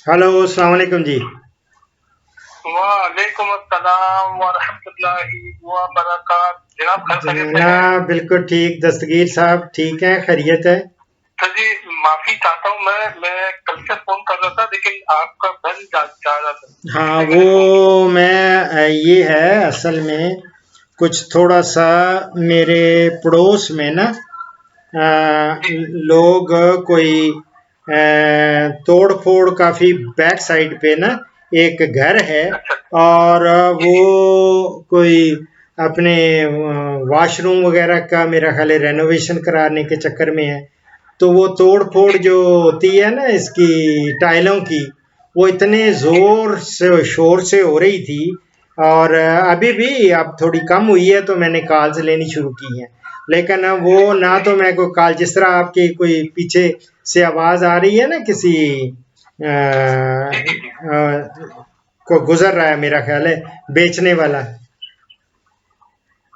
Hello, السلام علیکم جی. وعلیکم السلام ورحمۃ اللہ وبرکاتہ. جناب خیر خیریت سے ہیں؟ جناب بالکل ٹھیک. دستگیر صاحب ٹھیک ہیں؟ خیریت ہے؟ سر جی معافی چاہتا ہوں، میں کل سے فون کر رہا تھا لیکن آپ کا بن جا رہا تھا. ہاں وہ میں یہ ہے اصل میں کچھ تھوڑا سا میرے پڑوس میں نا لوگ کوئی توڑ پھوڑ کافی بیک سائڈ پہ نا ایک گھر ہے اور وہ کوئی اپنے واش روم وغیرہ کا میرا خیال ہے رینوویشن کرانے کے چکر میں ہے. تو وہ توڑ پھوڑ جو ہوتی ہے نا اس کی ٹائلوں کی، وہ اتنے زور سے شور سے ہو رہی تھی. اور ابھی بھی اب تھوڑی کم ہوئی ہے تو میں نے کالز لینی شروع کی ہیں. لیکن وہ نہ تو میں کوئی کال، جس طرح آپ کی کوئی پیچھے سے آواز آ رہی ہے نا کسی کو گزر رہا ہے، میرا خیال ہے بیچنے والا،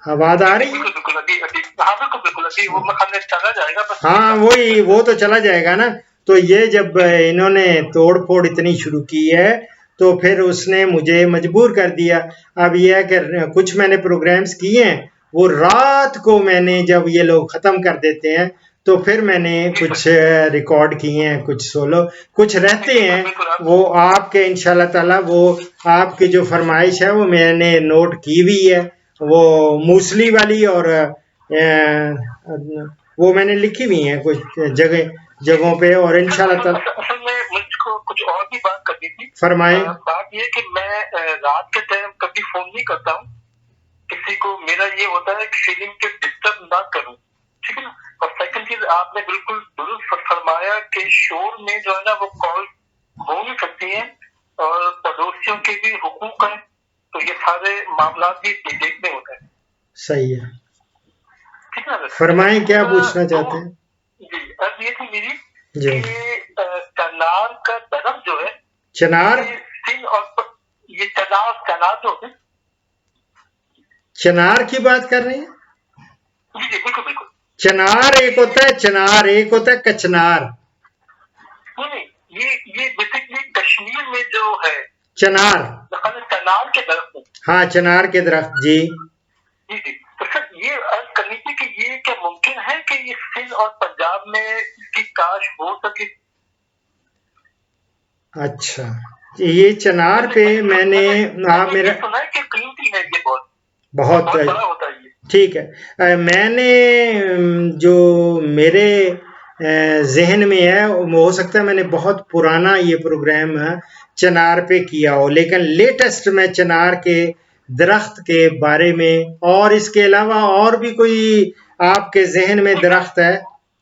آواز آ رہی ہے. ہاں وہی، وہ تو چلا جائے گا نا. تو یہ جب انہوں نے توڑ پھوڑ اتنی شروع کی ہے تو پھر اس نے مجھے مجبور کر دیا. اب یہ ہے کہ کچھ میں نے پروگرامز کیے ہیں، وہ رات کو میں نے جب یہ لوگ ختم کر دیتے ہیں تو پھر میں نے کچھ ریکارڈ کیے ہیں، کچھ سولو، کچھ رہتے ہیں. وہ آپ کے انشاءاللہ تعالی وہ آپ کی جو فرمائش ہے وہ میں نے نوٹ کی ہوئی ہے، وہ موسلی والی، اور وہ میں نے لکھی ہوئی ہیں کچھ جگہوں پہ. اور انشاءاللہ تعالی اصل میں مجھ کو کچھ اور بھی بات کرنی تھی. فرمائیں. بات یہ کہ میں رات کے ٹائم کبھی فون نہیں کرتا ہوں کسی کو. میرا یہ ہوتا ہے کہ فیلنگ کے ڈسٹرب نہ کروں، ٹھیک ہے نا. اور سیکنڈ چیز، آپ نے بالکل درست فرمایا کہ شور میں جو ہے نا وہ کال ہو نہیں سکتی ہیں اور پڑوسیوں کے بھی حقوق ہیں، تو یہ سارے معاملات بھی دیکھنے ہوتے ہیں. صحیح ہے. ٹھیک ہے نا. فرمائیں کیا پوچھنا چاہتے ہیں؟ جی اب یہ تھی میری جی. کہ چنار کا درخت جو ہے، چنار، یہ چنار جو ہے، چنار کی بات کر رہے ہیں؟ جی جی بالکل بالکل. چنار ایک ہوتا ہے چنار، ایک ہوتا ہے کچنار. نہیں، یہ بیسکلی کشمیر میں جو ہے چنار، چنار کے درخت. ہاں چنار کے درخت. جی جی جی. تو سر یہ عرض کرنی تھی کہ یہ کیا ممکن ہے کہ یہ سندھ اور پنجاب میں اس کی کاشت ہو سکے؟ اچھا، یہ چنار پہ میں نے میرا سنا ہے کہ قیمتی ہے یہ بہت بڑا ہوتا ہے یہ. ٹھیک ہے. میں نے جو میرے ذہن میں ہے، ہو سکتا ہے میں نے بہت پرانا یہ پروگرام چنار پہ کیا ہو، لیکن لیٹسٹ میں چنار کے درخت کے بارے میں، اور اس کے علاوہ اور بھی کوئی آپ کے ذہن میں درخت ہے؟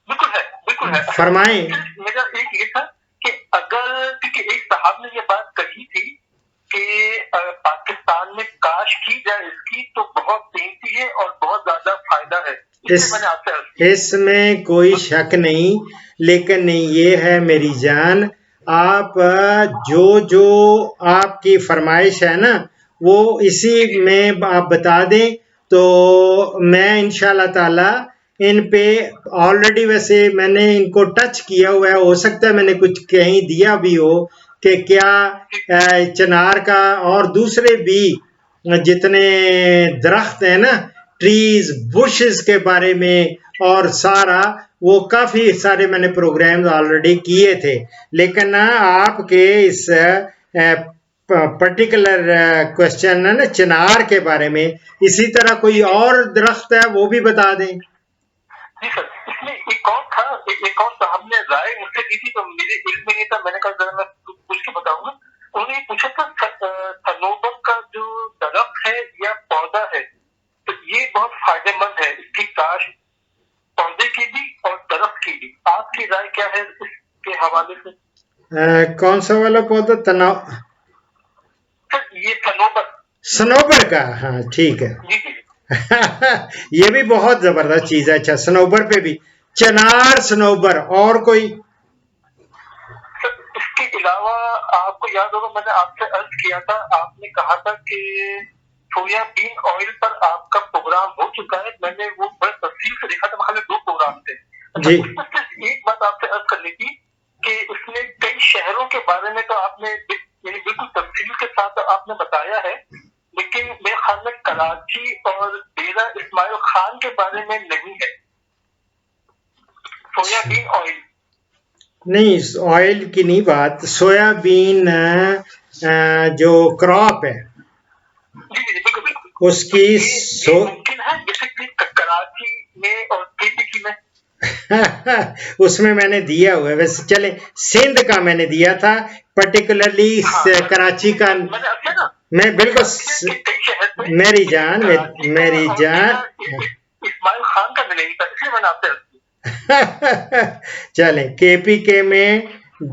بالکل ہے. فرمائیں. میرا ایک یہ تھا کہ اگر، کیونکہ ایک صاحب نے یہ بات کہی تھی کہ پاکستان میں کاشت کی جائے اس کی تو بہت قیمتی ہے اور بہت زیادہ فائدہ ہے. اس میں کوئی شک نہیں، لیکن یہ ہے میری جان، آپ جو آپ کی فرمائش ہے نا وہ اسی میں آپ بتا دیں تو میں انشاءاللہ تعالی ان پہ آلریڈی، ویسے میں نے ان کو ٹچ کیا ہوا ہے، ہو سکتا ہے میں نے کچھ کہیں دیا بھی ہو کہ کیا چنار کا اور دوسرے بھی جتنے درخت ہیں نا، ٹریز بشز کے بارے میں، اور سارا وہ کافی سارے میں نے پروگرامز آلریڈی کیے تھے. لیکن آپ کے اس پرٹیکولر کوشچن ہے نا چنار کے بارے میں، اسی طرح کوئی اور درخت ہے وہ بھی بتا دیں. جی سر، اس میں ایک اور تھا، ایک اور صاحب نے رائے مجھ سے دی تھی تو میرے علم میں نہیں تھا. میں نے کہا ذرا میں پوچھ کے بتاؤں گا. انہوں نے پوچھا تھا صنوبر کا جو درخت ہے یا پودا ہے تو یہ بہت فائدہ مند ہے، اس کی کاشت پودے کی بھی اور درخت کی بھی. آپ کی رائے کیا ہے اس کے حوالے سے؟ کون سا والا پودا؟ یہ سنوبر کا. ہاں ٹھیک ہے. جی جی. یہ بھی بہت زبردست چیز ہے. اچھا، سنوبر پہ بھی چنار، سنوبر، اور کوئی؟ اس کے علاوہ آپ کو یاد ہوگا میں نے آپ سے عرض کیا تھا، آپ نے کہا تھا کہ سویا بین آئل پر آپ کا پروگرام ہو چکا ہے. میں نے وہ بڑے تفصیل سے دیکھا تھا، وہاں 2 پروگرام تھے. جی. ایک بات آپ سے عرض کرنی تھی کہ اس میں کئی شہروں کے بارے میں تو آپ نے یعنی بالکل تفصیل کے ساتھ آپ نے بتایا ہے، لیکن میرے خیال میں کراچی اور ڈیرہ اسماعیل خان کے بارے میں نہیں ہے. سویا بین آئل نہیں، آئل کی نہیں بات، سویا بین جو کراپ ہے جی جی بالکل بالکل اس کی یہ ممکن ہے بیسکلی کراچی میں اور KPK میں. اس میں نے دیا ہوا ہے. ویسے چلے سندھ کا میں نے دیا تھا پرٹیکولرلی کراچی کا. میں بالکل میری جان اسماعیل خان کا بھی نہیں تھا، اس لیے میں نے آپ سے چلیں KPK میں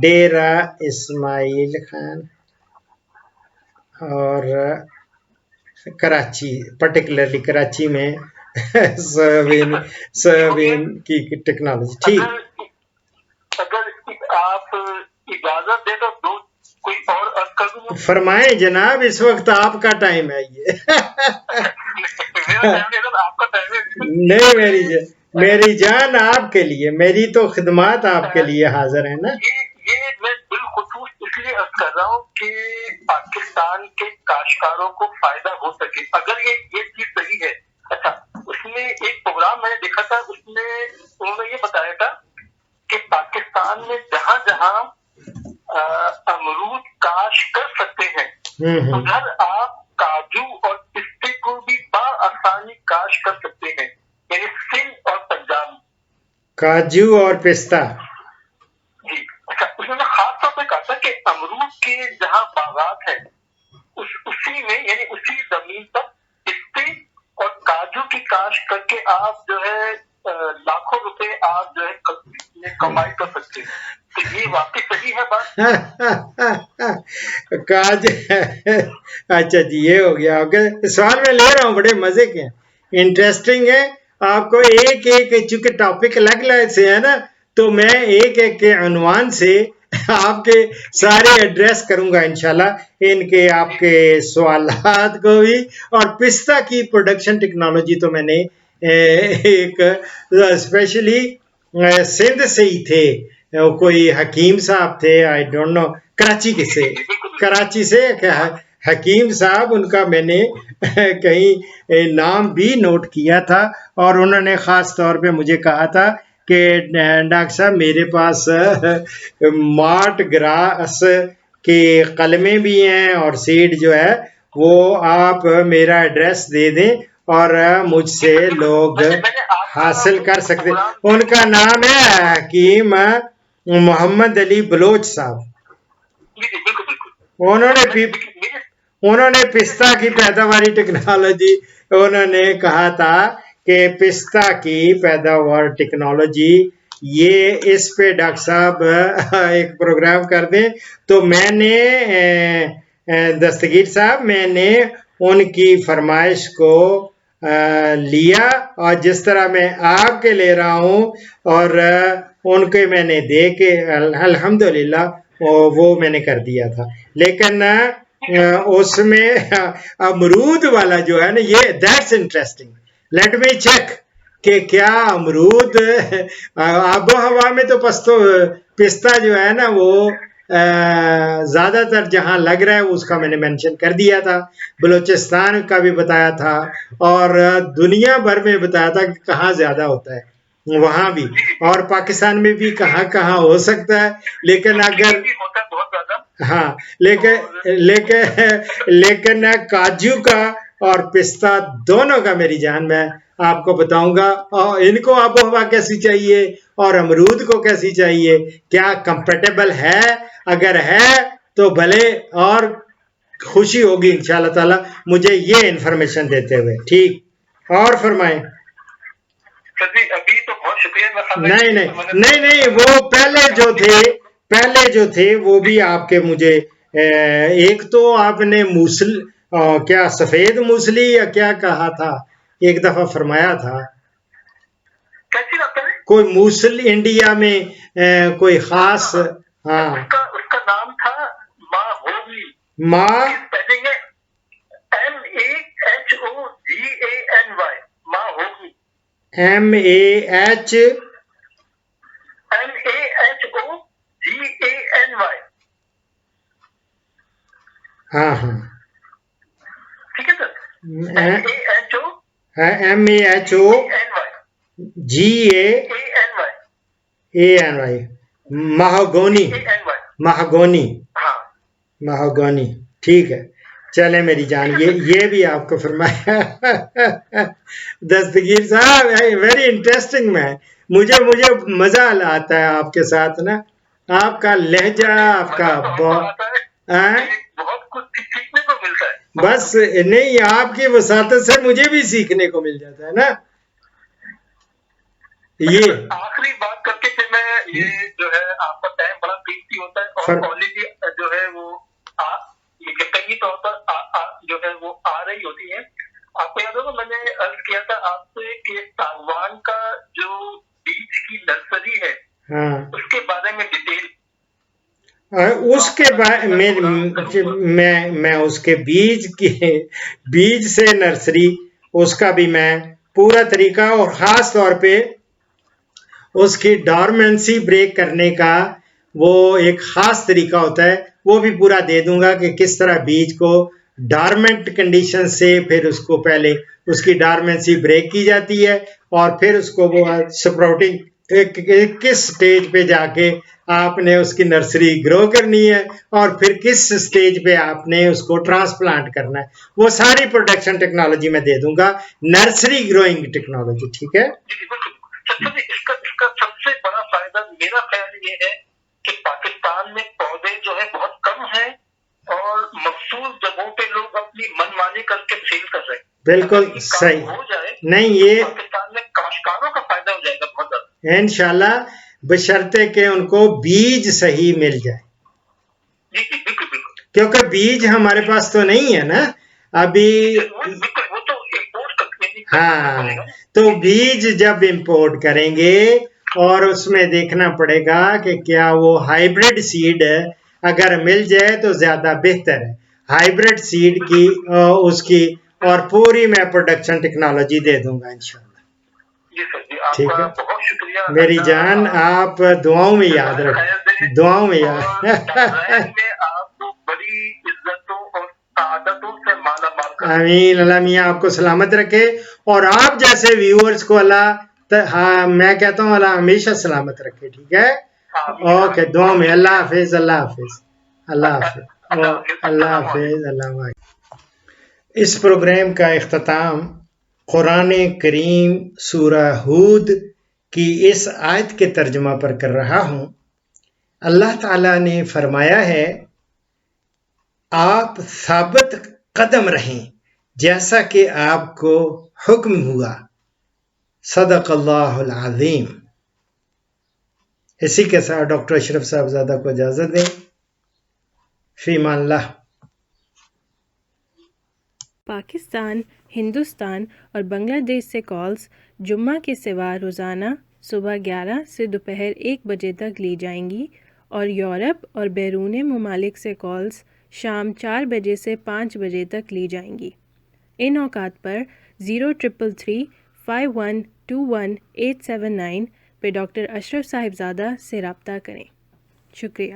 ڈیرہ اسماعیل خان اور کراچی، پرٹیکولرلی کراچی میں سویابین کی ٹیکنالوجی. ٹھیک، اگر آپ اجازت دے تو کوئی اور عرض کر دوں. فرمائیں جناب، اس وقت آپ کا ٹائم ہے یہ. نہیں میری جان آپ کے لیے، میری تو خدمات آپ کے لیے حاضر ہے نا. یہ میں بالخصوص اس لیے عرض کر رہا ہوں کہ پاکستان کے کاشتکاروں کو فائدہ ہو سکے اگر یہ چیز صحیح ہے. اچھا، اس میں ایک پروگرام میں نے دیکھا تھا، اس میں انہوں نے یہ بتایا تھا کہ پاکستان میں جہاں جہاں امرود کاشت کر سکتے ہیں ادھر آپ کاجو اور پستے کو بھی بآسانی کاشت کر سکتے ہیں، یعنی سندھ اور پنجاب میں کاجو اور پستہ. جی اچھا، اس میں خاص طور پہ کہا تھا کہ امرود کے جہاں باغات ہیں اسی میں یعنی اسی زمین پر پستے اور کاجو کی کاشت کر کے آپ جو ہے لاکھوں روپے آپ جو ہے کمائی کر سکتے ہیں. تو یہ واقعی صحیح ہے بات. کاج اچھا جی، یہ ہو گیا آپ کے سوال میں لے رہا ہوں، بڑے مزے کے انٹرسٹنگ ہے. آپ کو ایک چونکہ ٹاپک الگ الگ سے ہے نا، تو میں ایک کے عنوان سے آپ کے سارے ایڈریس کروں گا انشاءاللہ، ان کے آپ کے سوالات کو بھی. اور پستہ کی پروڈکشن ٹیکنالوجی تو میں نے ایک اسپیشلی سندھ سے ہی تھے، کوئی حکیم صاحب تھے، آئی ڈونٹ نو کراچی سے حکیم صاحب، ان کا میں نے کہیں نام بھی نوٹ کیا تھا، اور انہوں نے خاص طور پہ مجھے کہا تھا کہ ڈاکٹر صاحب میرے پاس مارٹ گراس کے قلمیں بھی ہیں اور سیڈ جو ہے وہ آپ میرا ایڈریس دے دیں اور مجھ سے لوگ حاصل کر سکتے. ان کا نام ہے حکیم محمد علی بلوچ صاحب. انہوں نے پستہ کی پیداواری ٹیکنالوجی، انہوں نے کہا تھا کہ پستہ کی پیداوار ٹیکنالوجی یہ اس پہ ڈاکٹر صاحب ایک پروگرام کر دیں. تو میں نے دستگیر صاحب، میں نے ان کی فرمائش کو لیا، اور جس طرح میں آپ کے لے رہا ہوں اور ان کے میں نے دے کے الحمدللہ وہ میں نے کر دیا تھا. لیکن اس میں امرود والا جو ہے نا، یہ that's interesting. Let me check کہ کیا امرود آب و ہوا میں تو پستہ جو ہے نا وہ زیادہ تر جہاں لگ رہا ہے اس کا میں نے مینشن کر دیا تھا، بلوچستان کا بھی بتایا تھا، اور دنیا بھر میں بتایا تھا کہ کہاں زیادہ ہوتا ہے وہاں بھی، اور پاکستان میں بھی کہاں کہاں ہو سکتا ہے. لیکن اگر ہاں لیکن کاجو کا اور پستہ دونوں کا میری جان میں آپ کو بتاؤں گا، اور ان کو آب و ہوا کیسی چاہیے اور امرود کو کیسی چاہیے، کیا کمپیٹیبل ہے. اگر ہے تو بھلے اور خوشی ہوگی انشاءاللہ تعالی مجھے یہ انفارمیشن دیتے ہوئے. ٹھیک، اور فرمائیں. نہیں وہ پہلے جو تھے وہ بھی آپ کے مجھے ایک تو آپ نے کیا سفید موسلی یا کیا کہا تھا، ایک دفعہ فرمایا تھا کوئی موسل انڈیا میں کوئی خاص، ہاں اس کا نام تھا ماہوگی. MAHOGANY. ہاں ہاں ٹھیک ہے سر. MAHO MAHOGANY مہوگونی مہوگونی ہاں مہوگونی. ٹھیک ہے چلے میری جان یہ بھی آپ کو فرمایا. دستگیر صاحب ویری انٹرسٹنگ مین. مجھے مزہ آتا ہے آپ کے ساتھ نا. آپ کا لہجہ آپ کا بہت کچھ سیکھنے کو ملتا ہے. بس نہیں آپ کی وساطت سے مجھے بھی سیکھنے کو مل جاتا ہے نا. یہ آخری بات کر کے پھر میں یہ جو ہے آپ کا ٹائم بڑا قیمتی ہوتا ہے اور کالج جو ہے وہ یقینی طور پر جو ہے وہ آ رہی ہوتی ہے. آپ کو یاد ہوگا میں نے عرض کیا تھا آپ سے کہ ساگوان کا جو بیج کی نرسری ہے اس کے بارے میں ڈیٹیل اس کے میں اس کے بیج سے نرسری اس کا بھی میں پورا طریقہ اور خاص طور پہ اس کی ڈارمنسی بریک کرنے کا وہ ایک خاص طریقہ ہوتا ہے وہ بھی پورا دے دوں گا کہ کس طرح بیج کو ڈارمنٹ کنڈیشن سے پھر اس کو پہلے اس کی ڈارمنسی بریک کی جاتی ہے اور پھر اس کو وہ سپراؤٹنگ کس سٹیج پہ جا کے آپ نے اس کی نرسری گرو کرنی ہے اور پھر کس سٹیج پہ آپ نے اس کو ٹرانسپلانٹ کرنا ہے. وہ ساری پروڈکشن ٹیکنالوجی میں دے دوں گا نرسری گروئنگ ٹیکنالوجی. ٹھیک ہے اس کا سب سے بڑا فائدہ میرا خیال یہ ہے کہ پاکستان میں پودے جو ہے بہت کم ہیں اور مخصوص جگہوں پہ لوگ اپنی من مانی کر کے سیل کر رہے ہیں. بالکل صحیح ہو جائے نہیں یہ پاکستان میں کاشتکاروں کا فائدہ ہو جائے گا بہت زیادہ انشاءاللہ بشرطے کہ ان کو بیج صحیح مل جائے. جی جی بالکل بالکل کیونکہ بیج ہمارے پاس تو نہیں ہے نا ابھی. وہ تو امپورٹ کرتے ہیں. ہاں تو بیج جب امپورٹ کریں گے اور اس میں دیکھنا پڑے گا کہ کیا وہ ہائیبرڈ سیڈ اگر مل جائے تو زیادہ بہتر ہے. ہائیبرڈ سیڈ کی اس کی اور پوری میں پروڈکشن ٹیکنالوجی دے دوں گا انشاءاللہ. ٹھیک ہے بہت شکریہ میری جان آپ دعاؤں میں یاد رکھ دعاؤں میں یاد امین. اللہ میاں آپ کو سلامت رکھے اور آپ جیسے ویورز کو اللہ میں کہتا ہوں اللہ ہمیشہ سلامت رکھے. ٹھیک ہے اوکے دعاؤں میں. اللہ حافظ اللہ حافظ اللہ حافظ اللہ حافظ اللہ حافظ. اس پروگرام کا اختتام قرآن کریم سورہ ہود کی اس آیت کے ترجمہ پر کر رہا ہوں. اللہ تعالیٰ نے فرمایا ہے آپ ثابت قدم رہیں جیسا کہ آپ کو حکم ہوا. صدق اللہ العظیم. اسی کے ساتھ ڈاکٹر اشرف صاحبزادہ کو اجازت دیں. فی امان اللہ. پاکستان، ہندوستان اور بنگلہ دیش سے کالز جمعہ کے سوا روزانہ صبح 11 سے دوپہر 1 بجے تک لی جائیں گی اور یورپ اور بیرون ممالک سے کالز شام 4 بجے سے 5 بجے تک لی جائیں گی. ان اوقات پر 03335121 879 پہ ڈاکٹر اشرف صاحبزادہ سے رابطہ کریں. شکریہ.